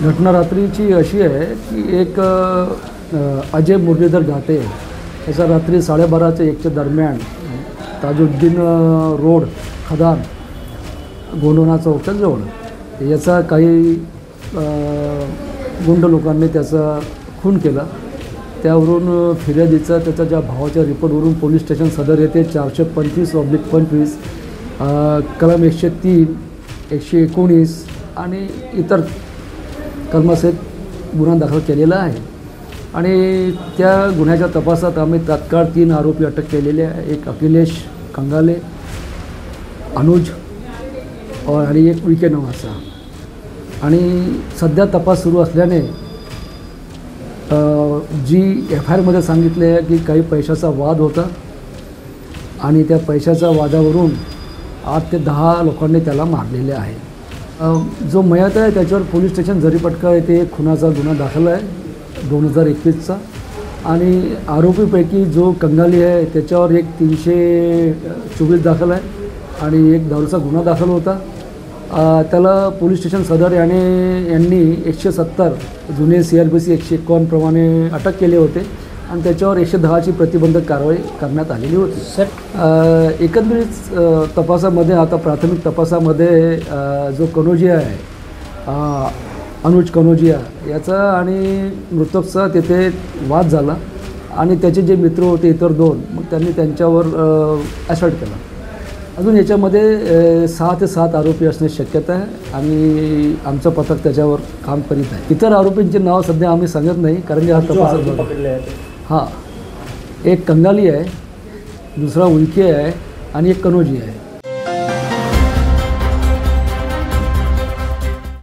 घटना रात्रीची अशी आहे की एक अजय मुरलीधर घाटे याचा रात्री 12:30 ते 1च्या दरम्यान ताजुद्दीन रोड खदान गोंडवना चौकच्या जवळ याचा काही गुंड लोकांनी त्याचा खून केला। त्यावरून फिर्यादीचा त्याच्या ज्या भावाच्या रिपोर्टवरून पोलीस स्टेशन सदर येथे 425/25 कलम 103, 119 आणि इतर कलमासहित गुन्हा दाखल केलेला आहे आणि त्या गुन्ह्याच्या तपासात आम्ही तात्काळ 3 आरोपी अटक केलेले आहे। एक अखिलेश कंगाले, अनुज आणि एक विके नावाचा। आणि सध्या तपास सुरू असल्याने जी FIRमध्ये सांगितले आहे की काही पैशाचा वाद होता आणि त्या पैशाच्या वादावरून 8 ते 10 लोकांनी त्याला मारलेले आहे। जो मयत आहे त्याच्यावर पोलीस स्टेशन जरीपटका येथे खुनाचा गुन्हा दाखल आहे 2021चा आणि आरोपीपैकी जो कंगाली आहे त्याच्यावर एक 324 दाखल आहे आणि एक दारूचा गुन्हा दाखल होता। त्याला पोलीस स्टेशन सदर यांनी 170 जुने CRPC 151 प्रमाणे अटक केले होते आणि त्याच्यावर 110ची प्रतिबंधक कारवाई करण्यात आलेली होती। सर एकंदरीत तपासामध्ये आता प्राथमिक तपासामध्ये जो कनोजिया आहे अनुज कनोजिया याचा आणि मृतकचा तेथे वाद झाला आणि त्याचे जे मित्र होते इतर 2 मग त्यांनी त्यांच्यावर असॉल्ट केला। अजून याच्यामध्ये 6 ते 7 आरोपी असण्याची शक्यता आहे आणि आमचं पथक त्याच्यावर काम करीत आहे। इतर आरोपींचे नाव सध्या आम्ही सांगत नाही कारण की हा तपास हां एक कंगाली आहे, दुसरा उल्के आहे आणि एक कनोजी आहे।